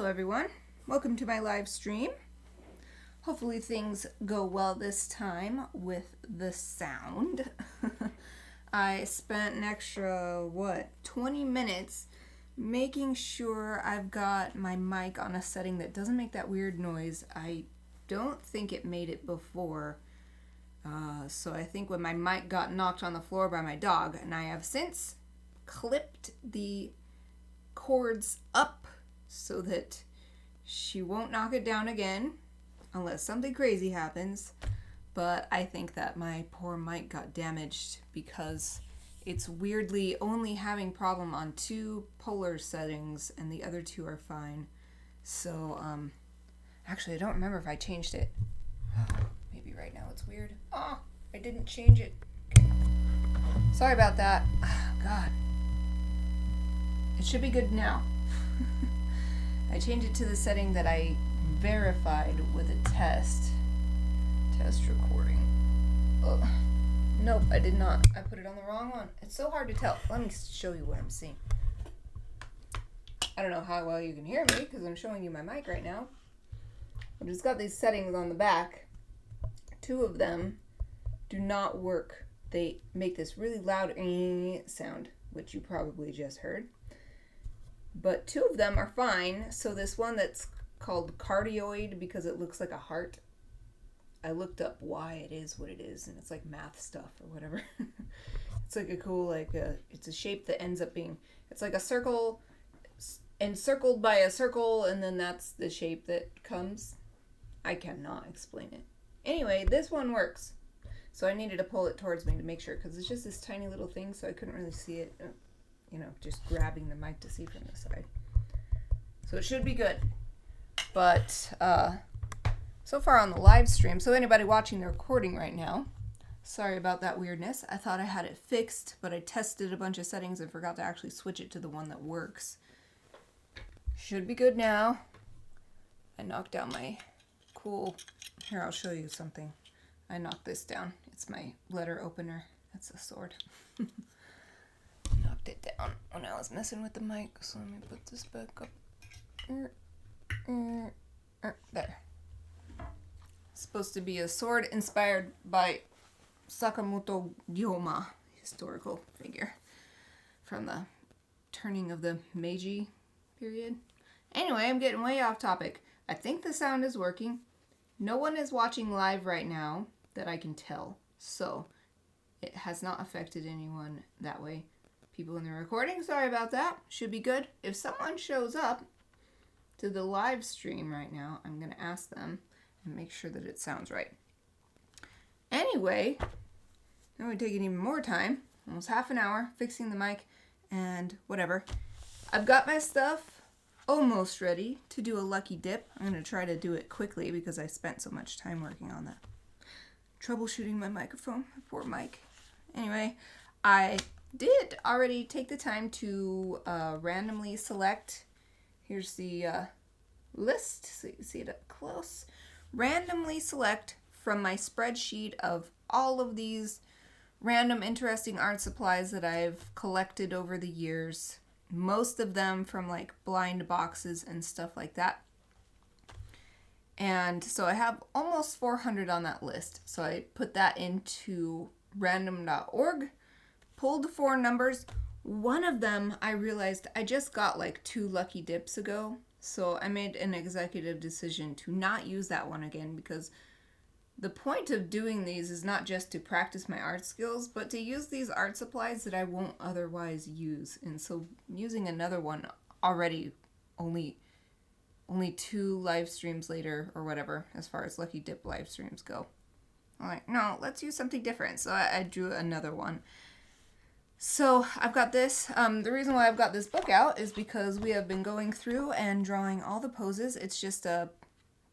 Hello everyone, welcome to my live stream. Hopefully things go well this time with the sound. I spent an extra, 20 minutes making sure I've got my mic on a setting that doesn't make that weird noise. I don't think it made it before. So I think when my mic got knocked on the floor by my dog, and I have since clipped the cords up so that she won't knock it down again unless something crazy happens. But I think that my poor mic got damaged because it's weirdly only having problem on 2 polar settings and the other 2 are fine. So actually I don't remember if I changed it. Maybe right now it's weird. Oh, I didn't change it. Okay. Sorry about that. Oh, God. It should be good now. I changed it to the setting that I verified with a test recording. Ugh. Nope, I did not. I put it on the wrong one. It's so hard to tell. Let me show you what I'm seeing. I don't know how well you can hear me because I'm showing you my mic right now. But it's got these settings on the back. 2 of them do not work. They make this really loud sound, which you probably just heard. But 2 of them are fine. So this one that's called cardioid because it looks like a heart. I looked up why it is what it is, and it's like math stuff or whatever. It's like a cool, it's a shape that ends up being, it's like a circle encircled by a circle, and then that's the shape that comes. I cannot explain it. Anyway, this one works. So I needed to pull it towards me to make sure, because it's just this tiny little thing, so I couldn't really see it. Just grabbing the mic to see from the side. So it should be good. But so far on the live stream, so anybody watching the recording right now, sorry about that weirdness. I thought I had it fixed, but I tested a bunch of settings and forgot to actually switch it to the one that works. Should be good now. I knocked down my cool, here I'll show you something. I knocked this down. It's my letter opener. It's a sword. Knocked it down when I was messing with the mic, so let me put this back up. There. It's supposed to be a sword inspired by Sakamoto Ryoma, historical figure from the turning of the Meiji period. Anyway, I'm getting way off topic. I think the sound is working. No one is watching live right now that I can tell, so it has not affected anyone that way. People in the recording, sorry about that. Should be good. If someone shows up to the live stream right now, I'm going to ask them and make sure that it sounds right. Anyway, now we're taking even more time, almost half an hour, fixing the mic and whatever. I've got my stuff almost ready to do a lucky dip. I'm going to try to do it quickly because I spent so much time working on that. Troubleshooting my microphone, poor mic. Anyway, I did already take the time to randomly select. Here's the list, so you can see it up close. Randomly select from my spreadsheet of all of these random interesting art supplies that I've collected over the years. Most of them from like blind boxes and stuff like that. And so I have almost 400 on that list. So I put that into random.org. Pulled 4 numbers. One of them I realized I just got like 2 lucky dips ago. So I made an executive decision to not use that one again because the point of doing these is not just to practice my art skills, but to use these art supplies that I won't otherwise use. And so using another one already only 2 live streams later or whatever as far as lucky dip live streams go. I'm like, no, let's use something different. So I drew another one. So I've got this. The reason why I've got this book out is because we have been going through and drawing all the poses. It's just a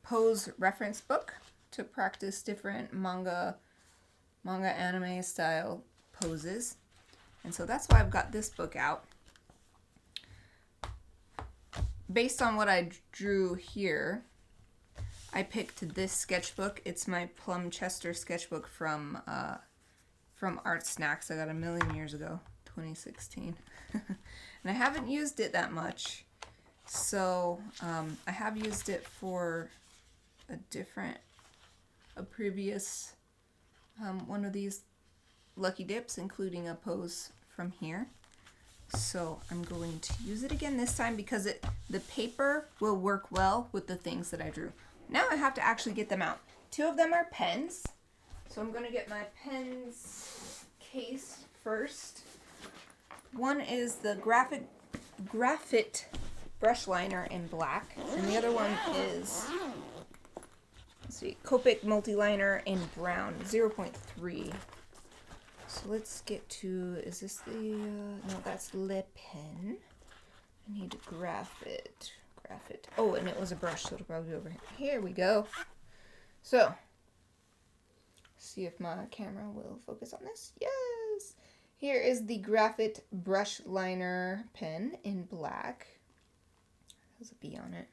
pose reference book to practice different manga anime style poses. And so that's why I've got this book out. Based on what I drew here, I picked this sketchbook. It's my Plum Chester sketchbook from Art Snacks. I got a million years ago, 2016. And I haven't used it that much. So I have used it for a previous one of these Lucky Dips, including a pose from here. So I'm going to use it again this time because the paper will work well with the things that I drew. Now I have to actually get them out. 2 of them are pens. So I'm going to get my pens case first. One is the Graphite brush liner in black, and the other one is, let's see, Copic multi-liner in brown, 0.3. So let's get to, is this the, no, that's lip pen. I need Graphite. Oh, and it was a brush, so it'll probably be over here. Here we go. So, see if my camera will focus on this. Yes! Here is the Graphite brush liner pen in black. There's a B on it.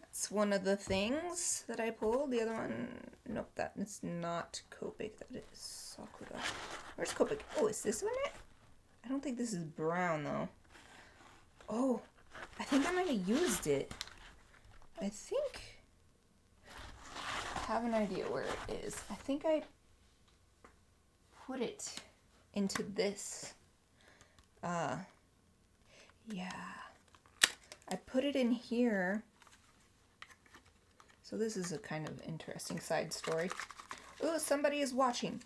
That's one of the things that I pulled. The other one, nope, that is not Copic. That is Sakura. Where's Copic? Oh, is this one it? I don't think this is brown though. Oh, I think I might have used it. I think I have an idea where it is. I think I put it into this. Yeah. I put it in here. So this is a kind of interesting side story. Ooh, somebody is watching.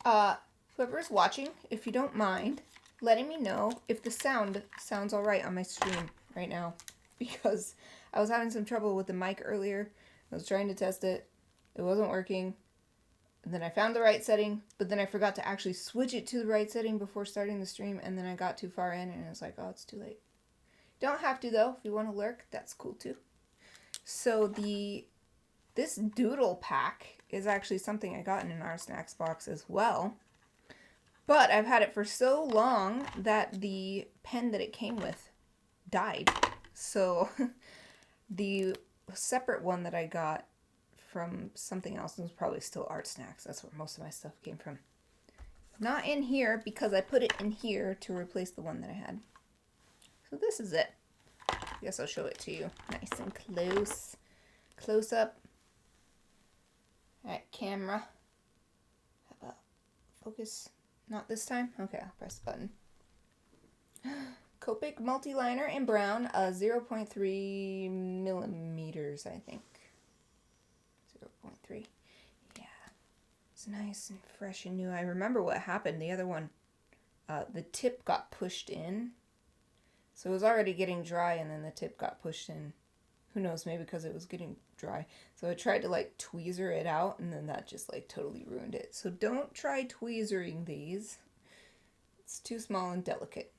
Whoever is watching, if you don't mind, letting me know if the sound sounds all right on my stream right now. Because I was having some trouble with the mic earlier. I was trying to test it. It wasn't working. And then I found the right setting, but then I forgot to actually switch it to the right setting before starting the stream, and then I got too far in, and I was like, oh, it's too late. Don't have to, though. If you want to lurk, that's cool, too. So this doodle pack is actually something I got in an Art Snacks box as well. But I've had it for so long that the pen that it came with died. So the separate one that I got from something else was probably still Art Snacks. That's where most of my stuff came from. Not in here because I put it in here to replace the one that I had. So this is it. I guess I'll show it to you nice and close. Close up. Alright, camera. How about focus? Not this time? Okay, I'll press the button. Copic multi-liner in brown, 0.3 millimeters, I think. 0.3. Yeah. It's nice and fresh and new. I remember what happened. The other one, the tip got pushed in. So it was already getting dry, and then the tip got pushed in. Who knows, maybe because it was getting dry. So I tried to like tweezer it out, and then that just like totally ruined it. So don't try tweezering these. It's too small and delicate.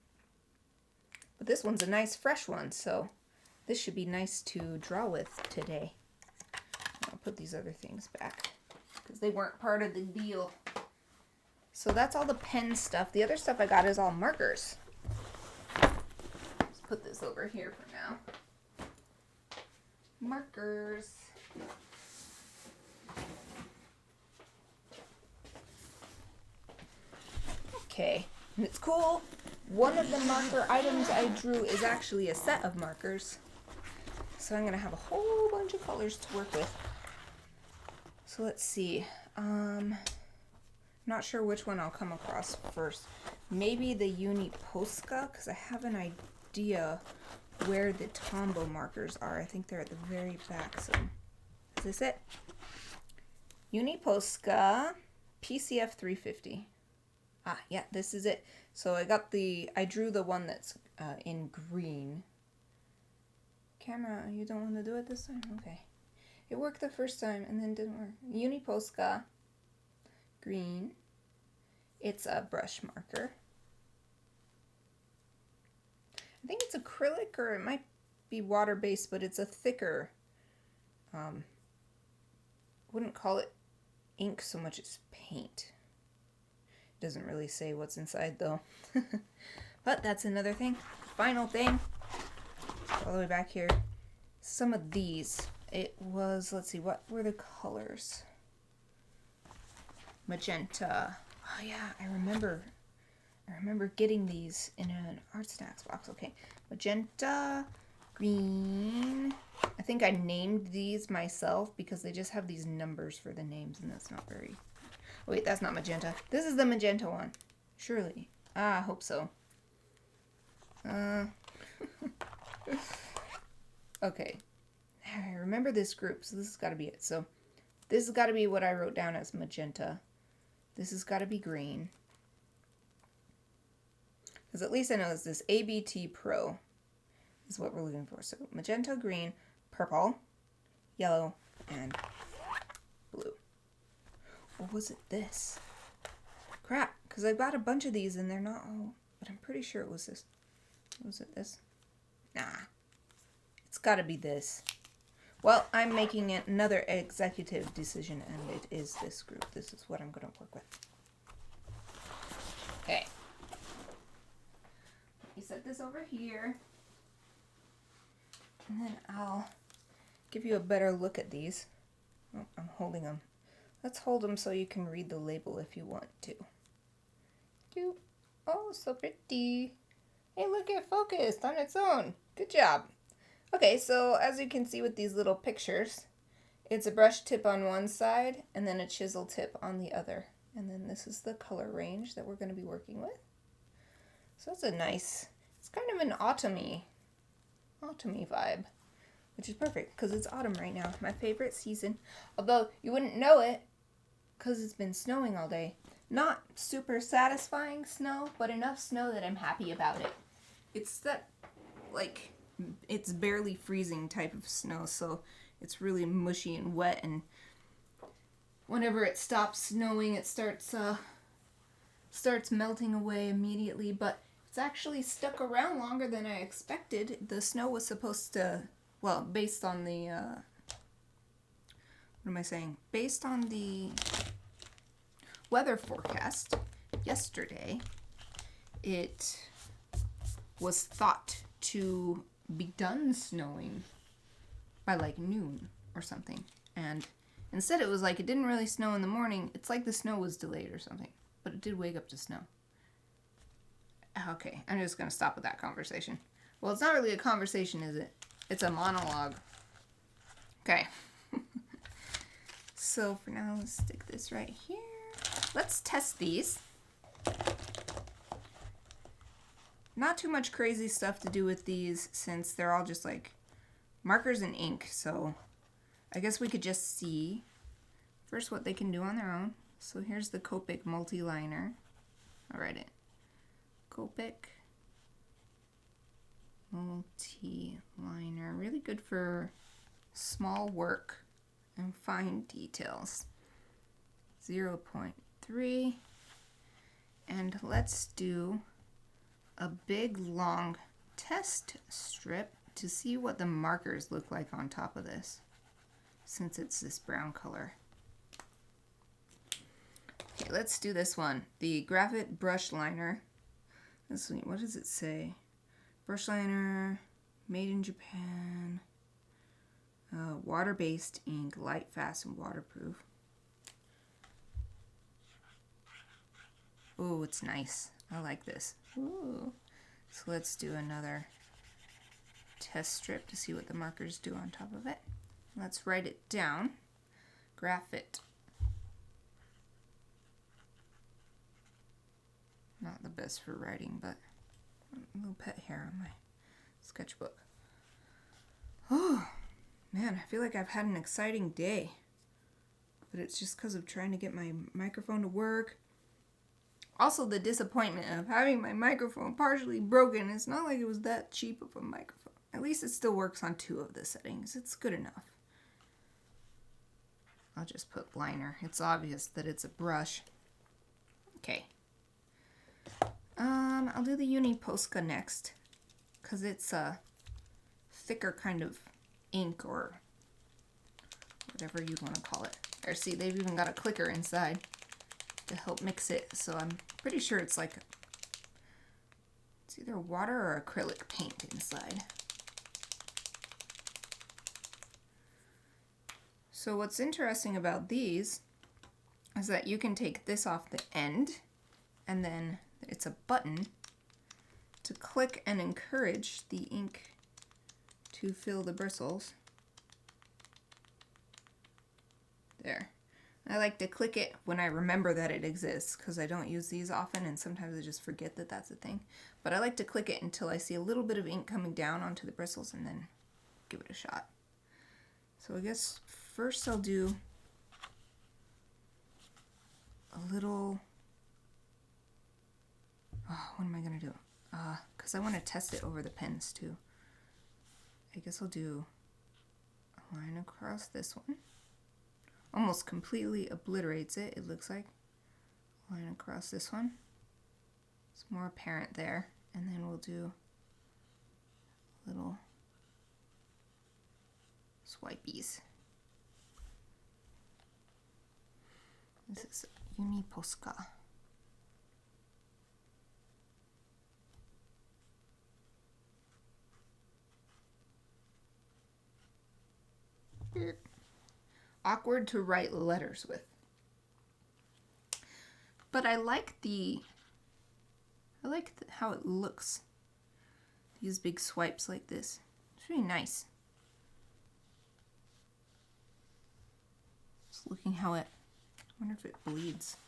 But this one's a nice fresh one, so this should be nice to draw with today. I'll put these other things back because they weren't part of the deal. So that's all the pen stuff. The other stuff I got is all markers. Let's put this over here for now. Markers. Okay, and it's cool. One of the marker items I drew is actually a set of markers. So I'm going to have a whole bunch of colors to work with. So let's see. Not sure which one I'll come across first. Maybe the Uni Posca, because I have an idea where the Tombow markers are. I think they're at the very back. So is this it? Uni Posca PCF 350. Ah, yeah, this is it. So I drew the one that's in green. Camera, you don't want to do it this time? Okay. It worked the first time and then didn't work. Uni Posca green. It's a brush marker. I think it's acrylic or it might be water-based, but it's a thicker. Wouldn't call it ink so much as paint. Doesn't really say what's inside though. But that's another thing. Final thing. All the way back here. Some of these. It was, let's see, what were the colors? Magenta. Oh yeah, I remember getting these in an Art Snacks box. Okay. Magenta, green. I think I named these myself because they just have these numbers for the names, and that's not very... Wait, that's not magenta. This is the magenta one. Surely. I hope so. Okay. I remember this group, so this has got to be it. So this has got to be what I wrote down as magenta. This has got to be green. Because at least I know it's this ABT Pro is what we're looking for. So magenta, green, purple, yellow, and blue. Or was it this? Crap, because I've got a bunch of these and they're not all, but I'm pretty sure it was this. Was it this? Nah. It's got to be this. Well, I'm making another executive decision, and it is this group. This is what I'm going to work with. Okay. Let me set this over here. And then I'll give you a better look at these. Oh, I'm holding them. Let's hold them so you can read the label if you want to. Oh, so pretty. Hey, look, it focused on its own. Good job. Okay, so as you can see with these little pictures, it's a brush tip on one side and then a chisel tip on the other. And then this is the color range that we're going to be working with. So that's a nice, it's kind of an autumny vibe, which is perfect because it's autumn right now, my favorite season. Although you wouldn't know it because it's been snowing all day. Not super satisfying snow, but enough snow that I'm happy about it. It's that, like, it's barely freezing type of snow, so it's really mushy and wet, and whenever it stops snowing, it starts melting away immediately, but it's actually stuck around longer than I expected. The snow was supposed to, well, based on the, based on the weather forecast yesterday, it was thought to be done snowing by like noon or something, and instead it was like it didn't really snow in the morning. It's like the snow was delayed or something, but it did wake up to snow. Okay, I'm just gonna stop with that conversation. Well, it's not really a conversation, is it? It's a monologue. Okay. So for now, let's stick this right here. Let's test these. Not too much crazy stuff to do with these since they're all just like markers and ink. So I guess we could just see first what they can do on their own. So here's the Copic multi-liner. I'll write it. Copic multi-liner. Really good for small work and fine details. 0.3. And let's do a big long test strip to see what the markers look like on top of this, since it's this brown color. Okay, let's do this one. The Graphite Brush Liner. Let's see, what does it say? Brush liner, made in Japan. Water-based ink, light, fast, and waterproof. Oh, it's nice. I like this. Ooh. So let's do another test strip to see what the markers do on top of it. Let's write it down. Graphite. Not the best for writing, but a little pet hair on my sketchbook. Oh, man, I feel like I've had an exciting day. But it's just because of trying to get my microphone to work. Also, the disappointment of having my microphone partially broken. It's not like it was that cheap of a microphone. At least it still works on 2 of the settings. It's good enough. I'll just put liner. It's obvious that it's a brush. Okay. I'll do the Uni Posca next, because it's a thicker kind of ink or whatever you'd want to call it. Or see, they've even got a clicker inside to help mix it, so I'm pretty sure it's like, it's either water or acrylic paint inside. So what's interesting about these is that you can take this off the end, and then it's a button to click and encourage the ink to fill the bristles. There. I like to click it when I remember that it exists, because I don't use these often and sometimes I just forget that that's a thing. But I like to click it until I see a little bit of ink coming down onto the bristles and then give it a shot. So I guess first I'll do a little, what am I going to do? Because I want to test it over the pens too. I guess I'll do a line across this one. Almost completely obliterates it, it looks like. Line across this one. It's more apparent there. And then we'll do little swipies. This is Uniposca. Awkward to write letters with. But I like how it looks. These big swipes like this. It's really nice. Just looking how it, I wonder if it bleeds.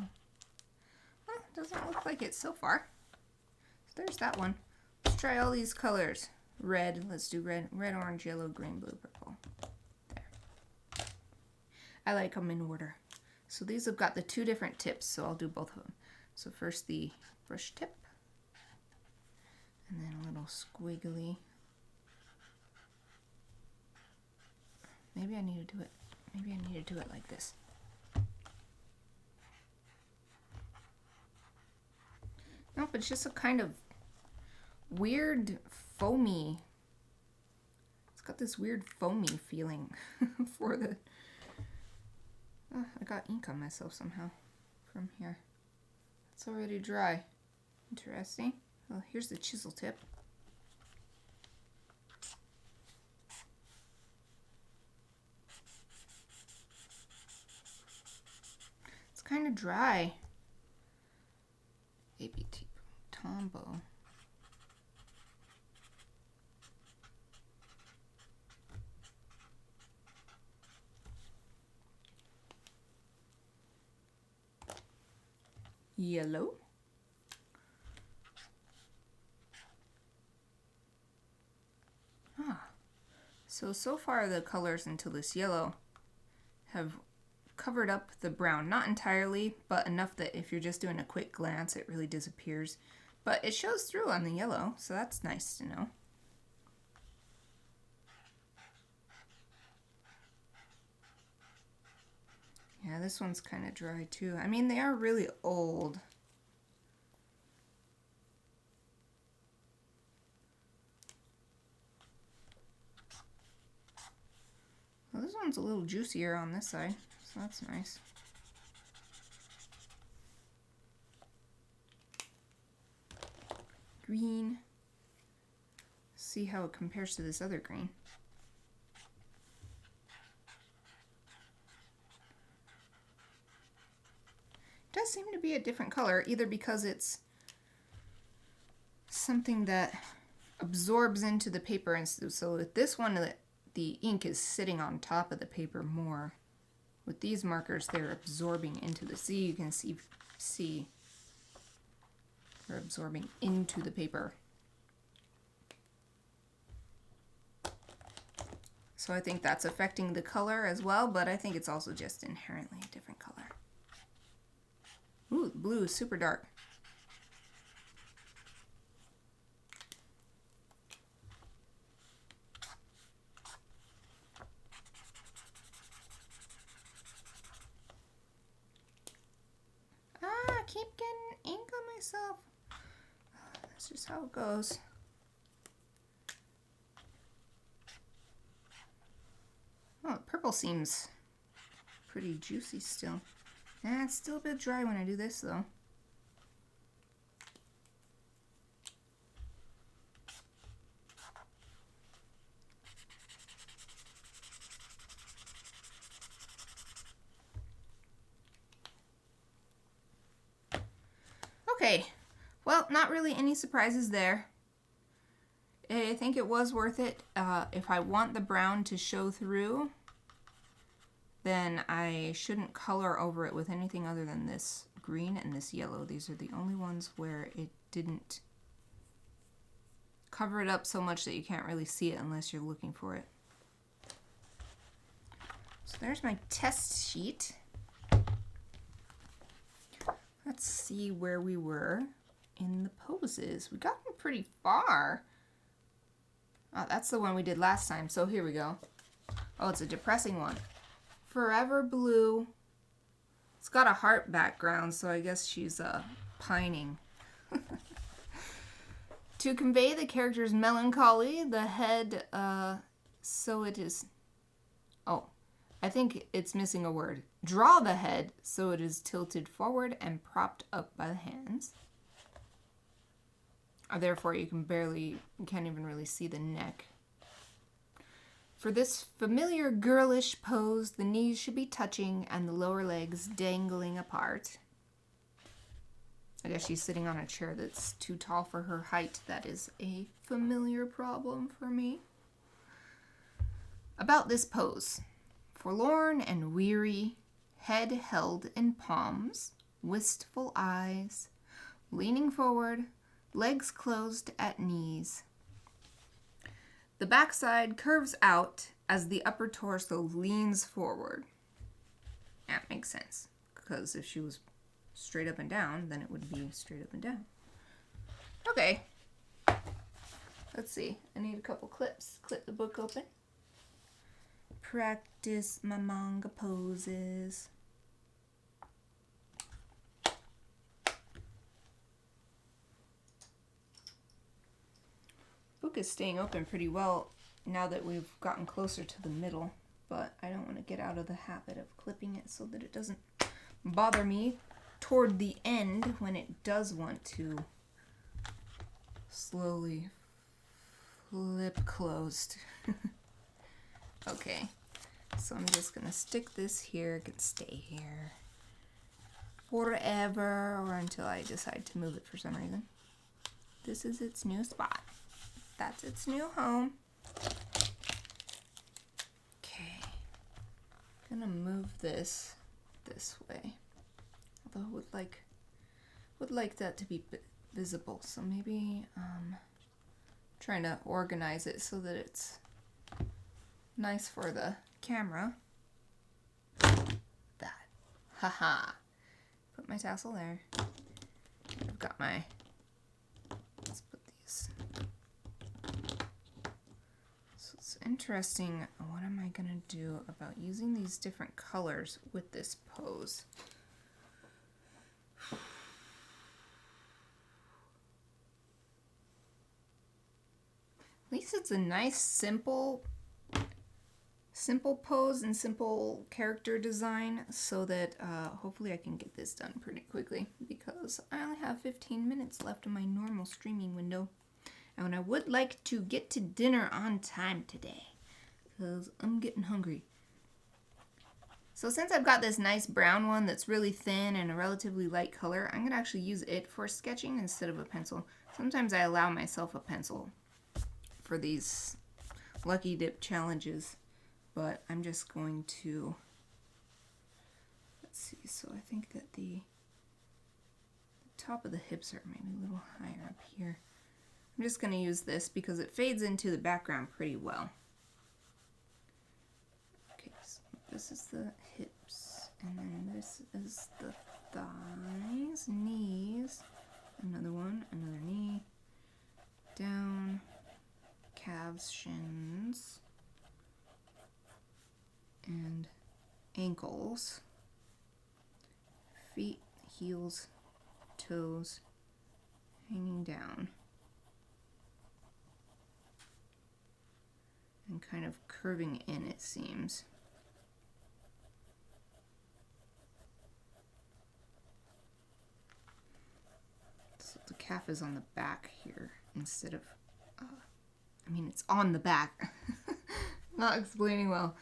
Oh. Well, doesn't look like it so far. So there's that one. Let's try all these colors. Red, let's do red, orange, yellow, green, blue, purple. There. I like them in order. So these have got the two different tips, so I'll do both of them. So first the brush tip, and then a little squiggly. Maybe I need to do it like this. Nope, it's just a kind of weird foamy. It's got this weird foamy feeling for the. Oh, I got ink on myself somehow from here. It's already dry. Interesting. Well, here's the chisel tip. It's kind of dry. ABT Tombow. Yellow. So far the colors until this yellow have covered up the brown. Not entirely, but enough that if you're just doing a quick glance, it really disappears. But it shows through on the yellow, so that's nice to know. Yeah, this one's kind of dry too. I mean, they are really old. Well, this one's a little juicier on this side, so that's nice. Green. See how it compares to this other green. It does seem to be a different color, either because it's something that absorbs into the paper, and so with this one the ink is sitting on top of the paper more. With these markers, they're absorbing into the sea. You can see they're absorbing into the paper. So I think that's affecting the color as well, but I think it's also just inherently a different color. Ooh, blue is super dark. I keep getting ink on myself. That's just how it goes. Oh, purple seems pretty juicy still. It's still a bit dry when I do this though. Okay, well, not really any surprises there. I think it was worth it. If I want the brown to show through, then I shouldn't color over it with anything other than this green and this yellow. These are the only ones where it didn't cover it up so much that you can't really see it unless you're looking for it. So there's my test sheet. Let's see where we were in the poses. We got pretty far. Oh, that's the one we did last time. So here we go. Oh, it's a depressing one. Forever Blue. It's got a heart background, so I guess she's pining. To convey the character's melancholy, the head, so it is... Oh, I think it's missing a word. Draw the head so it is tilted forward and propped up by the hands. Therefore, you can't even really see the neck. For this familiar girlish pose, the knees should be touching and the lower legs dangling apart. I guess she's sitting on a chair that's too tall for her height. That is a familiar problem for me. About this pose. Forlorn and weary, head held in palms, wistful eyes, leaning forward, legs closed at knees. The backside curves out as the upper torso leans forward. That makes sense, because if she was straight up and down, then it would be straight up and down. Okay. Let's see. I need a couple clips. Clip the book open. Practice my manga poses. Book is staying open pretty well now that we've gotten closer to the middle, but I don't want to get out of the habit of clipping it so that it doesn't bother me toward the end when it does want to slowly flip closed. Okay, so I'm just gonna stick this here. It can stay here forever or until I decide to move it for some reason. This is its new spot. That's its new home. Okay, I'm gonna move this way. Although I would like that to be visible. So maybe trying to organize it so that it's nice for the camera. That. Haha. Put my tassel there. I've got my... Let's put these... So it's interesting. What am I going to do about using these different colors with this pose? At least it's a nice, simple pose and simple character design so that hopefully I can get this done pretty quickly because I only have 15 minutes left in my normal streaming window. And I would like to get to dinner on time today because I'm getting hungry. So since I've got this nice brown one that's really thin and a relatively light color, I'm going to actually use it for sketching instead of a pencil. Sometimes I allow myself a pencil for these Lucky Dip challenges, but I'm just going to, let's see, so I think that the top of the hips are maybe a little higher up here. I'm just going to use this because it fades into the background pretty well. Okay, so this is the hips, and then this is the thighs, knees, another one, another knee, down, calves, shins, and ankles, feet, heels, toes, hanging down, and kind of curving in, it seems. So the calf is on the back here instead of, I mean, it's on the back. Not explaining well.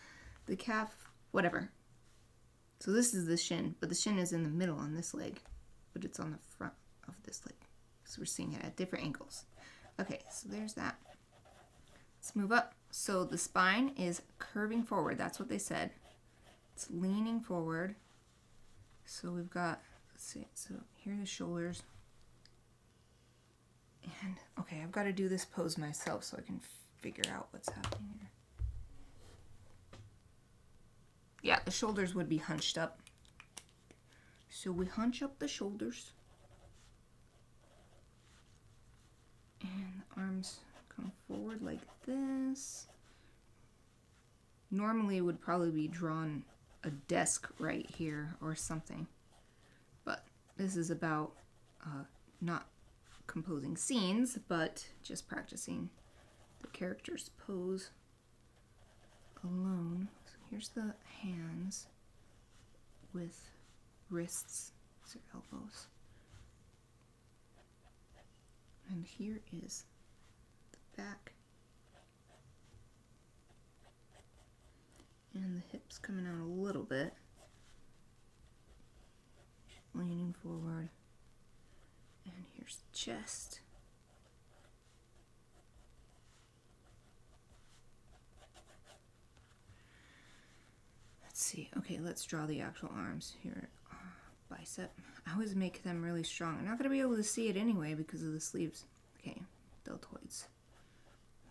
The calf, whatever. So this is the shin, but the shin is in the middle on this leg, but it's on the front of this leg. So we're seeing it at different angles. Okay, so there's that. Let's move up. So the spine is curving forward. That's what they said. It's leaning forward. So we've got, let's see, so here are the shoulders. And, okay, I've got to do this pose myself so I can figure out what's happening here. Yeah, the shoulders would be hunched up. So we hunch up the shoulders. And the arms come forward like this. Normally it would probably be drawn a desk right here or something. But this is about not composing scenes, but just practicing the character's pose alone. So here's the hands with wrists, these are elbows. And here is the back. And the hips coming out a little bit. Leaning forward. And here's the chest. Let's see. Okay, let's draw the actual arms here. Bicep. I always make them really strong. I'm not going to be able to see it anyway because of the sleeves. Okay, deltoids.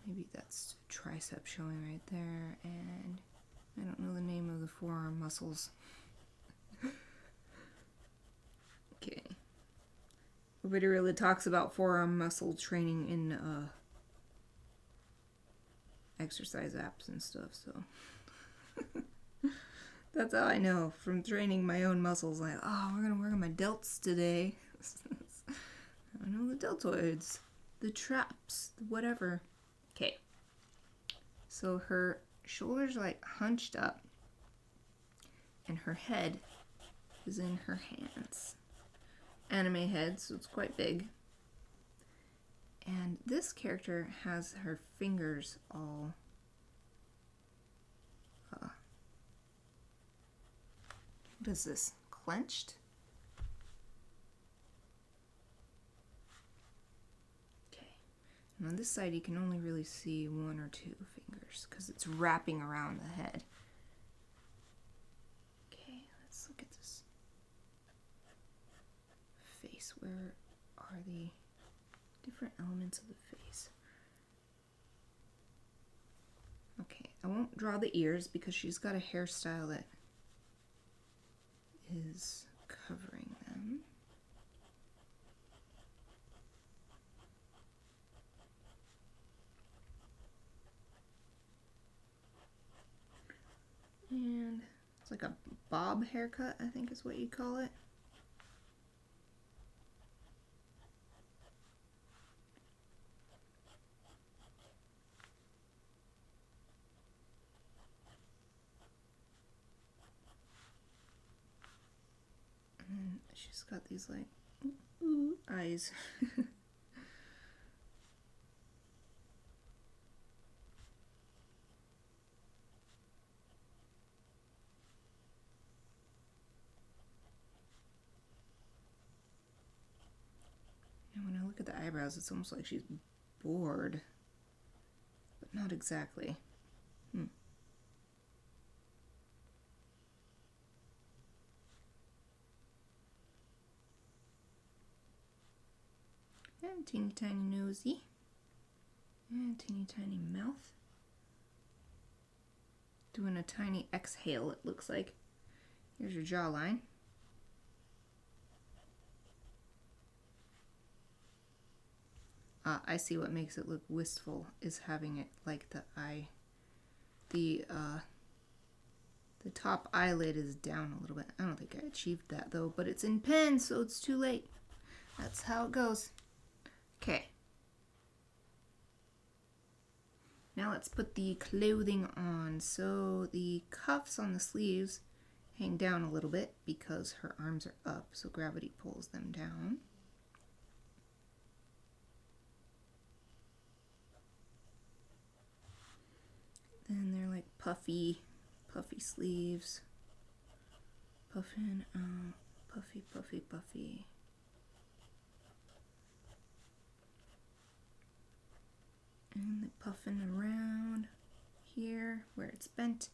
Maybe that's tricep showing right there. And I don't know the name of the forearm muscles. Okay. Nobody really talks about forearm muscle training in exercise apps and stuff, so that's how I know from training my own muscles. Like, oh, we're gonna work on my delts today. I know the deltoids, the traps, whatever. Okay. So her shoulders are like hunched up, and her head is in her hands. Anime head, so it's quite big. And this character has her fingers all what is this? Clenched? Okay. And on this side you can only really see one or two fingers because it's wrapping around the head. Okay, let's look at this face. Where are the different elements of the face? Okay, I won't draw the ears because she's got a hairstyle that is covering them. And it's like a bob haircut, I think is what you call it. And she's got these like eyes. And when I look at the eyebrows, it's almost like she's bored, but not exactly. And teeny tiny nosy. And teeny tiny mouth. Doing a tiny exhale, it looks like. Here's your jawline. I see what makes it look wistful is having it like the eye. The top eyelid is down a little bit. I don't think I achieved that though, but it's in pen, so it's too late. That's how it goes. Okay. Now let's put the clothing on. So the cuffs on the sleeves hang down a little bit because her arms are up, so gravity pulls them down. Then they're like puffy sleeves. Puffing out, puffy, puffy, puffy. And the puffing around here where it's bent.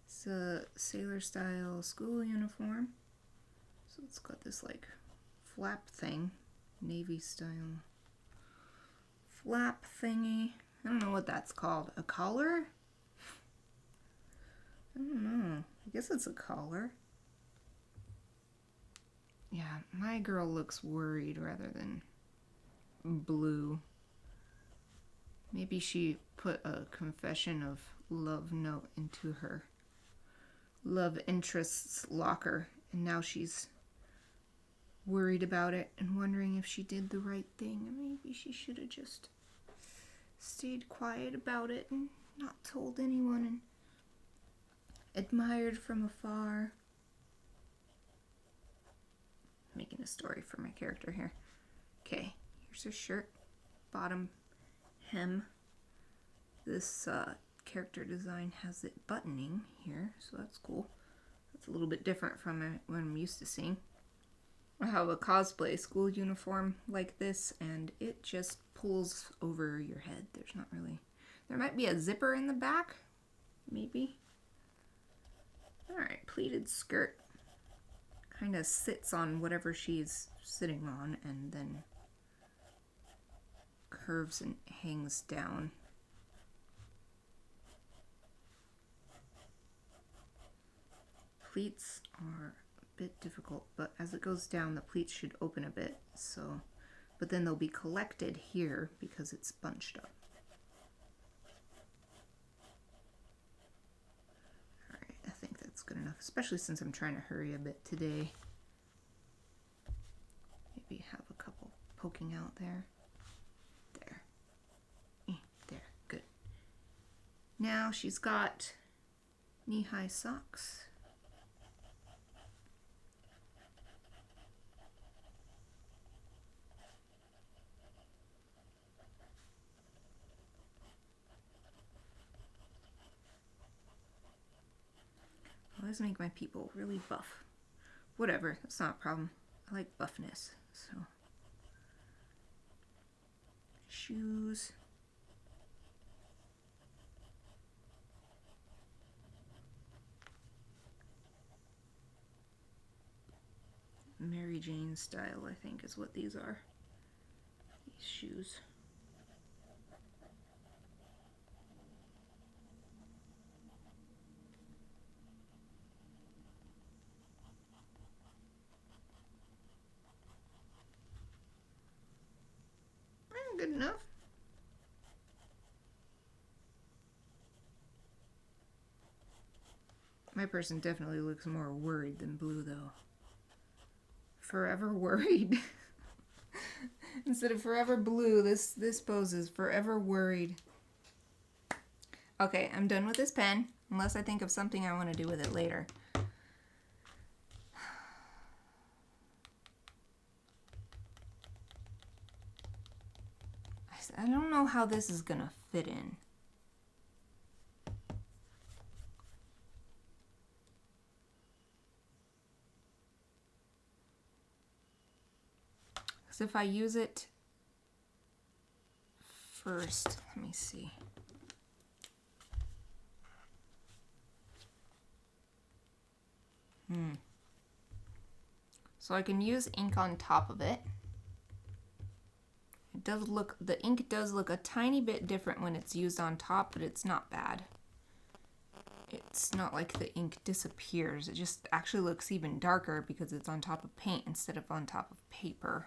It's a sailor style school uniform. So it's got this like flap thing, navy style flap thingy. I don't know what that's called. A collar? I don't know. I guess it's a collar. Yeah, my girl looks worried rather than blue. Maybe she put a confession of love note into her love interest's locker, and now she's worried about it and wondering if she did the right thing. Maybe she should have just stayed quiet about it and not told anyone and admired from afar. Making a story for my character here. Okay, here's her shirt, bottom hem. This character design has it buttoning here, so that's cool. That's a little bit different from what I'm used to seeing. I have a cosplay school uniform like this, and it just pulls over your head. There's not really... There might be a zipper in the back, maybe. Alright, pleated skirt. Kind of sits on whatever she's sitting on, and then curves and hangs down. Pleats are a bit difficult, but as it goes down, the pleats should open a bit, so, but then they'll be collected here because it's bunched up. Alright, I think that's good enough, especially since I'm trying to hurry a bit today. Maybe have a couple poking out there. There. There, good. Now she's got knee-high socks. I always make my people really buff. Whatever, that's not a problem. I like buffness, so. Shoes. Mary Jane style, I think, is what these are. These shoes. Good enough. My person definitely looks more worried than blue, though. Forever worried. Instead of forever blue, this pose is forever worried. Okay, I'm done with this pen, unless I think of something I want to do with it later. I don't know how this is gonna fit in. So if I use it first, let me see. So I can use ink on top of it. It does look, the ink does look a tiny bit different when it's used on top, but it's not bad. It's not like the ink disappears. It just actually looks even darker because it's on top of paint instead of on top of paper.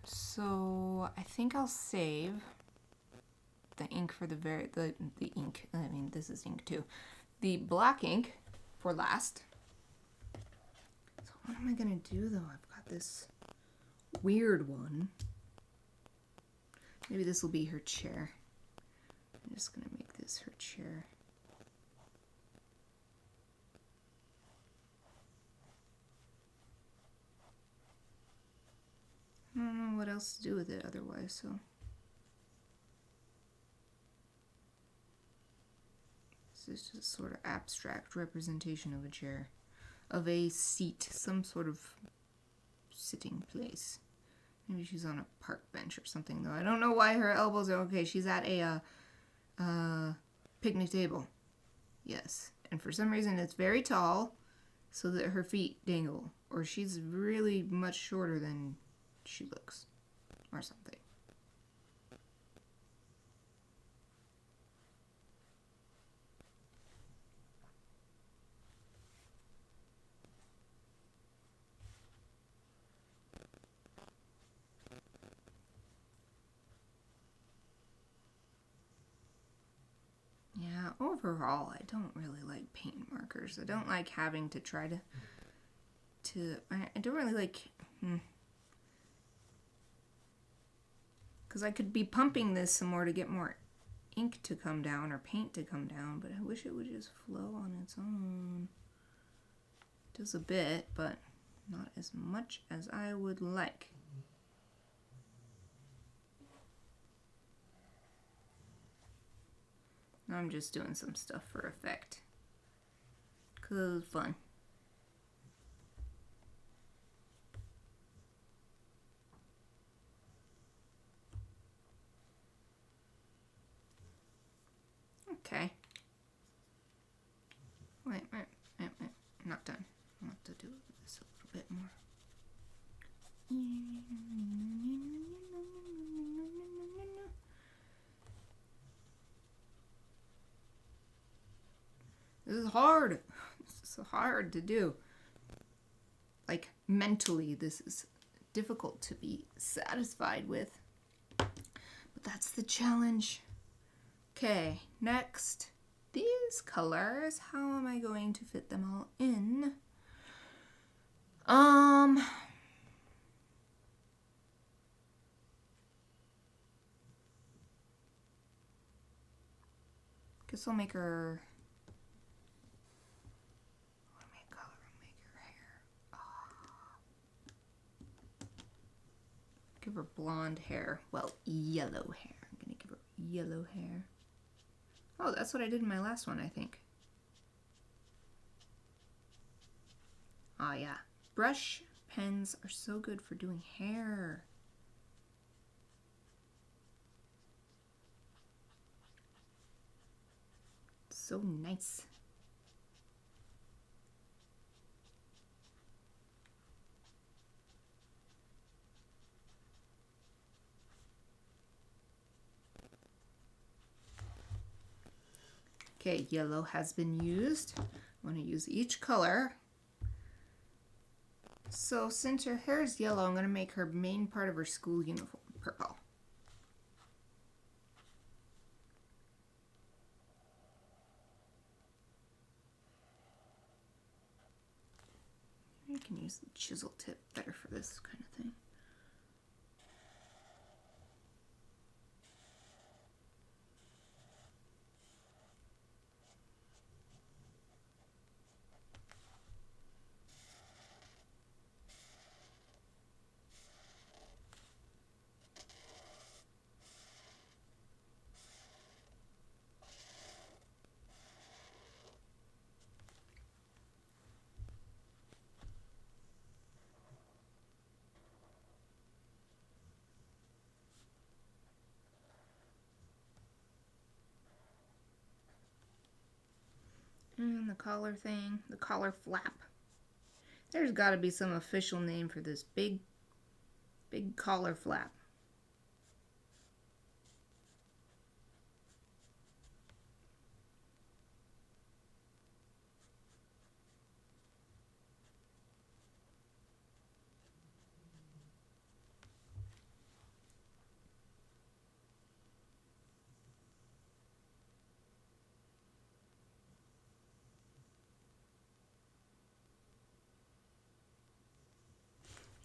So I think I'll save the ink for the ink. I mean, this is ink too. The black ink for last. So what am I gonna do though? I've got this weird one. Maybe this will be her chair. I'm just gonna make this her chair. I don't know what else to do with it otherwise, so. This is just sort of abstract representation of a chair. Of a seat, some sort of sitting place. Maybe she's on a park bench or something, though. I don't know why her elbows are okay. She's at a picnic table. Yes. And for some reason, it's very tall so that her feet dangle. Or she's really much shorter than she looks. Or something. Yeah, overall, I don't really like paint markers. I don't like having to try to I don't really like, because I could be pumping this some more to get more ink to come down or paint to come down, but I wish it would just flow on its own. It does a bit, but not as much as I would like. I'm just doing some stuff for effect. 'Cause fun. Okay. Wait. I'm not done. I'll have to do this a little bit more. This is hard. This is hard to do. Like, mentally, this is difficult to be satisfied with. But that's the challenge. Okay, next. These colors, how am I going to fit them all in? Guess I'll make her. What color? I'll make her hair. Give her blonde hair. Well, yellow hair. I'm gonna give her yellow hair. Oh, that's what I did in my last one, I think. Oh, yeah. Brush pens are so good for doing hair. So nice. Okay, yellow has been used. I want to use each color. So since her hair is yellow, I'm going to make her main part of her school uniform purple. I can use the chisel tip better for this kind of thing. And the collar thing, the collar flap. There's got to be some official name for this big collar flap.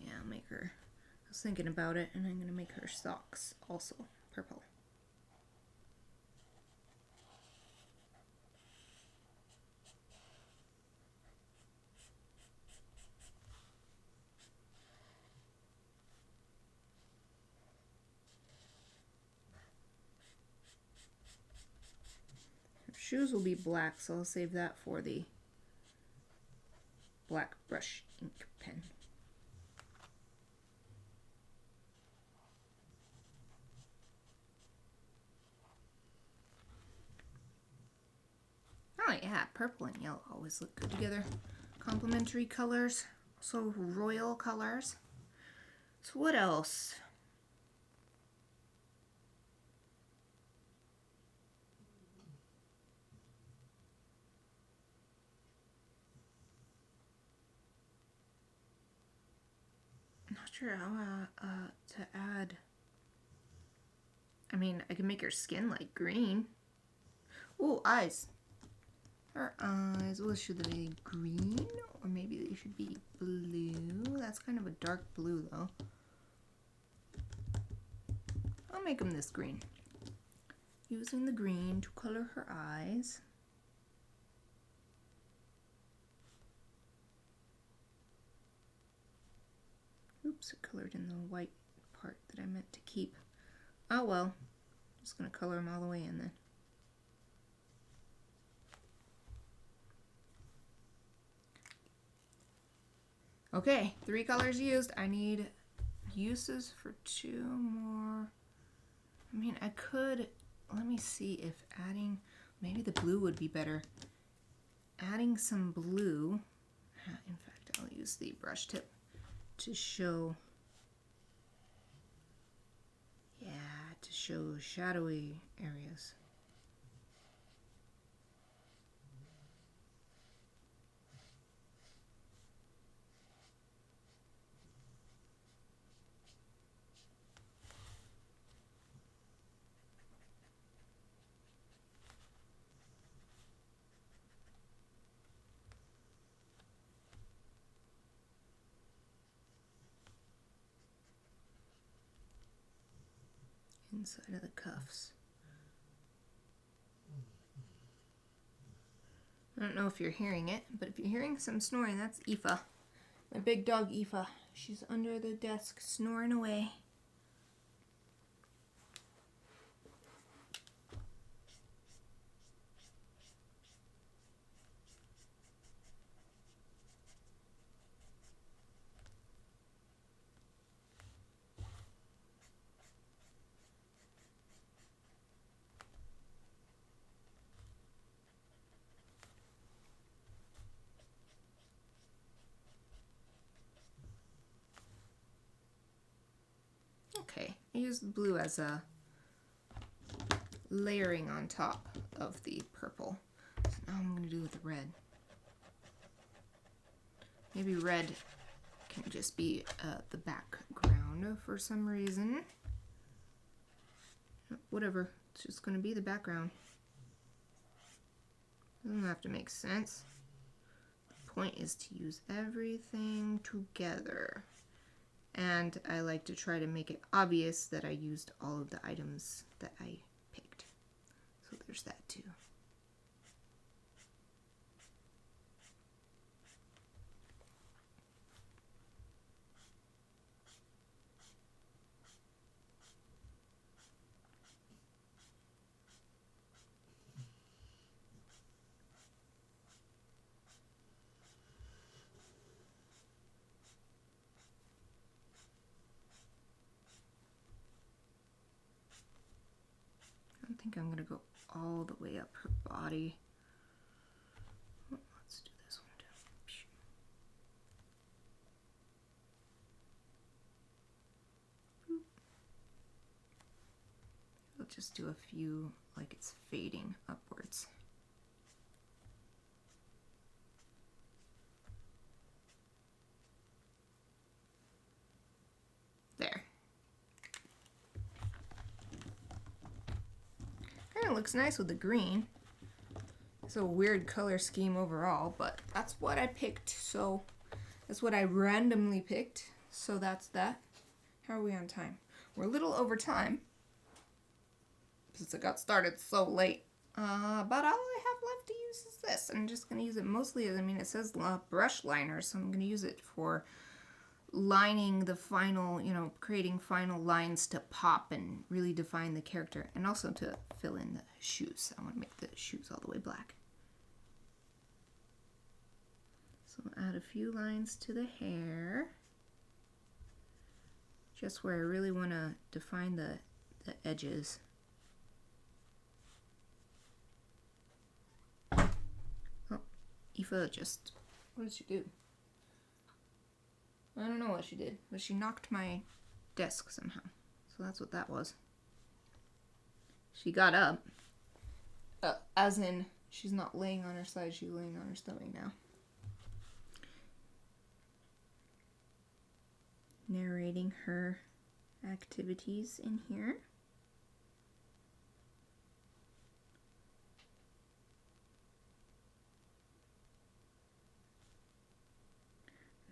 Yeah, I'll make her. I was thinking about it, and I'm going to make her socks also purple. Her shoes will be black, so I'll save that for the black brush ink pen. Oh yeah, purple and yellow always look good together. Complementary colors, also royal colors. So what else? I'm not sure how to add. I mean, I can make her skin like green. Ooh, eyes. Her eyes. Well, should they be green? Or maybe they should be blue. That's kind of a dark blue, though. I'll make them this green. Using the green to color her eyes. Oops, it colored in the white part that I meant to keep. Oh well. Just going to color them all the way in then. Okay, 3 colors used. I need uses for 2 more. I mean, I could, let me see if adding, maybe the blue would be better. Adding some blue, in fact, I'll use the brush tip to show, to show shadowy areas. Inside of the cuffs. I don't know if you're hearing it, but if you're hearing some snoring, that's Aoife. My big dog Aoife. She's under the desk snoring away. Okay, I used blue as a layering on top of the purple. So now I'm going to do with the red. Maybe red can just be the background for some reason. Whatever, it's just going to be the background. Doesn't have to make sense. The point is to use everything together. And I like to try to make it obvious that I used all of the items that I picked. So there's that too. I don't think I'm going to go all the way up her body. Oh, let's do this one too. I'll just do a few like it's fading upwards. There. Kind of looks nice with the green. It's a weird color scheme overall, but that's what I picked. So that's what I randomly picked. So that's that. How are we on time? We're a little over time since it got started so late. But all I have left to use is this. I'm just going to use it mostly as, I mean, it says brush liner, so I'm going to use it for lining the final, you know, creating final lines to pop and really define the character, and also to fill in the shoes. I want to make the shoes all the way black. So I'll add a few lines to the hair, just where I really want to define the edges. Aoife just... What did she do? I don't know what she did, but she knocked my desk somehow. So that's what that was. She got up. As in, she's not laying on her side, she's laying on her stomach now. Narrating her activities in here.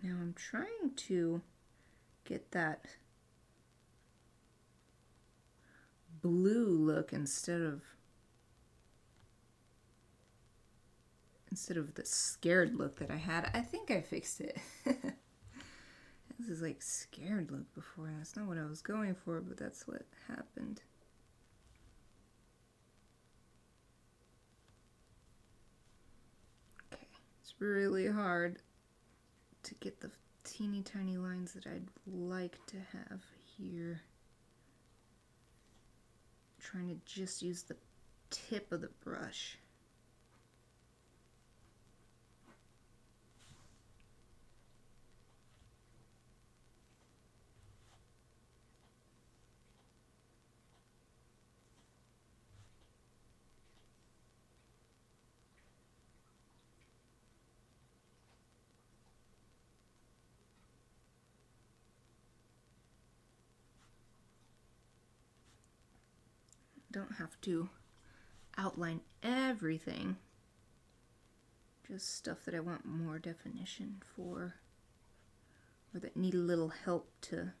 Now I'm trying to get that blue look instead of the scared look that I had. I think I fixed it. This is like scared look before, and that's not what I was going for, but that's what happened. Okay, it's really hard to get the teeny tiny lines that I'd like to have here. I'm trying to just use the tip of the brush. Don't have to outline everything, just stuff that I want more definition for, or that need a little help to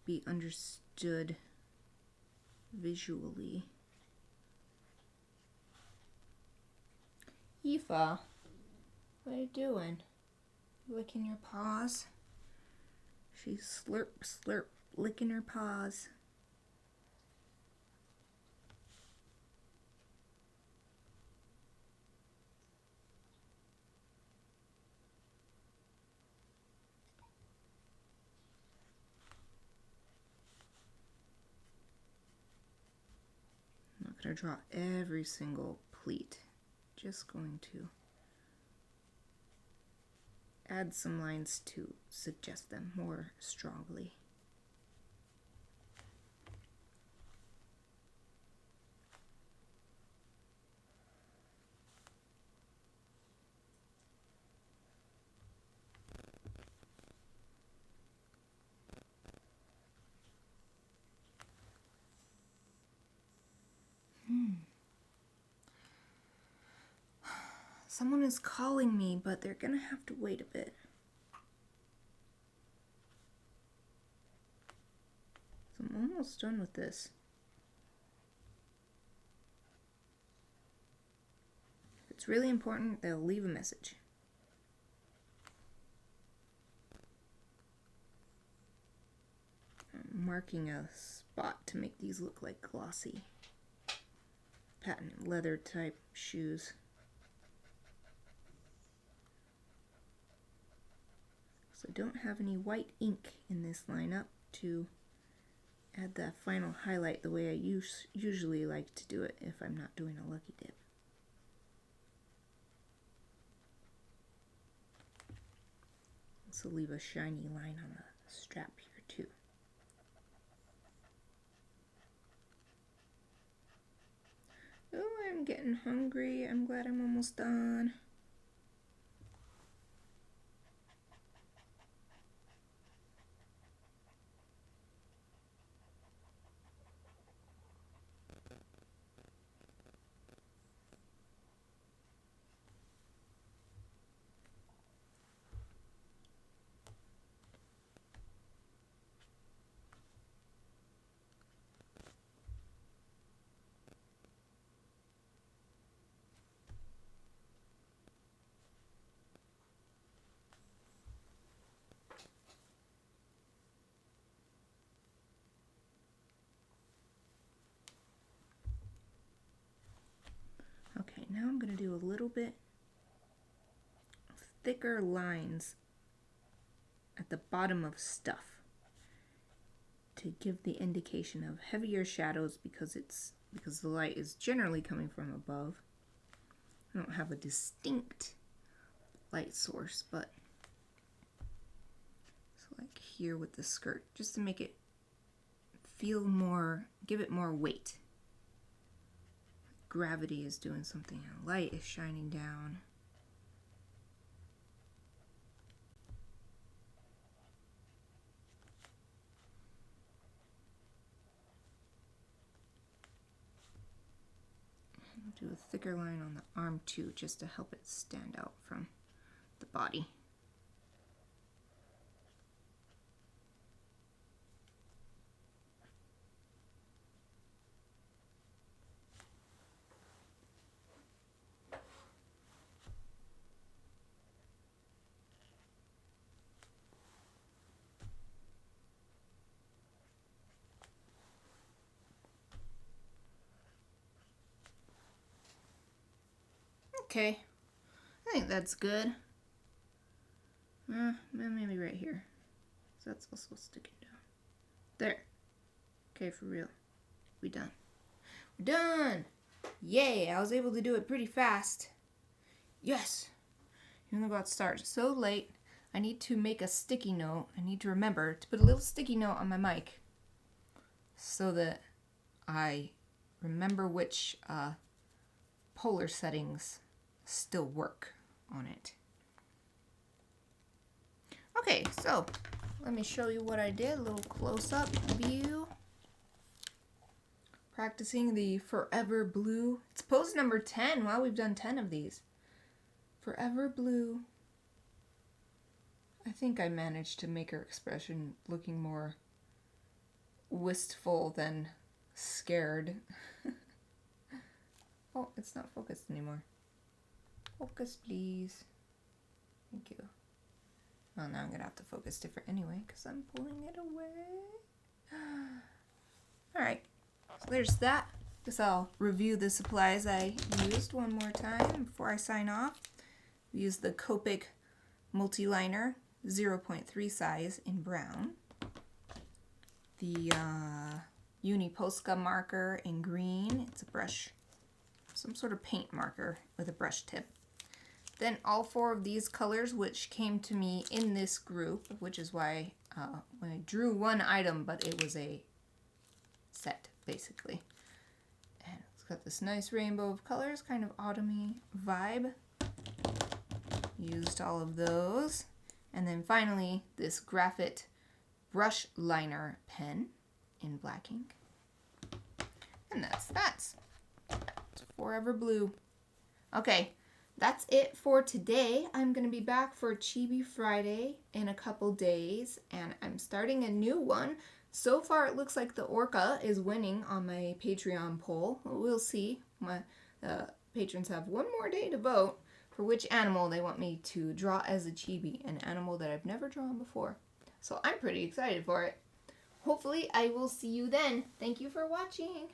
be understood visually. Aoife, what are you doing? Licking your paws? She's slurp, slurp, licking her paws. I'm not going to draw every single pleat, just going to add some lines to suggest them more strongly. Someone is calling me, but they're gonna have to wait a bit. So I'm almost done with this. If it's really important, they'll leave a message. I'm marking a spot to make these look like glossy patent leather type shoes. So I don't have any white ink in this lineup to add that final highlight the way I usually like to do it if I'm not doing a lucky dip. Also leave a shiny line on the strap here too. Oh, I'm getting hungry. I'm glad I'm almost done. Okay, now I'm going to do a little bit thicker lines at the bottom of stuff to give the indication of heavier shadows because the light is generally coming from above. I don't have a distinct light source, but so like here with the skirt, just to make it feel more, give it more weight. Gravity is doing something and light is shining down. Do a thicker line on the arm too, just to help it stand out from the body. Okay, I think that's good. Maybe right here. So that's also sticking down. There. Okay, for real. We done. We're done! Yay! I was able to do it pretty fast. Yes! Even though I got started so late, I need to make a sticky note. I need to remember to put a little sticky note on my mic so that I remember which polar settings still work on it. Okay, so let me show you what I did. A little close-up view. Practicing the Forever Blue. It's pose number 10. Wow, we've done 10 of these. Forever Blue. I think I managed to make her expression looking more wistful than scared. Oh, it's not focused anymore. Focus, please. Thank you. Well, now I'm going to have to focus different anyway because I'm pulling it away. Alright, so there's that. Guess I'll review the supplies I used one more time before I sign off. We used the Copic Multiliner 0.3 size in brown. The Uni Posca marker in green. It's a brush, some sort of paint marker with a brush tip. Then all 4 of these colors, which came to me in this group, which is why when I drew one item, but it was a set, basically. And it's got this nice rainbow of colors, kind of autumny vibe. Used all of those. And then finally, this Graphite brush liner pen in black ink. And that's that. It's Forever Blue. Okay. That's it for today. I'm going to be back for Chibi Friday in a couple days, and I'm starting a new one. So far, it looks like the orca is winning on my Patreon poll. We'll see. My patrons have one more day to vote for which animal they want me to draw as a chibi, an animal that I've never drawn before. So I'm pretty excited for it. Hopefully, I will see you then. Thank you for watching.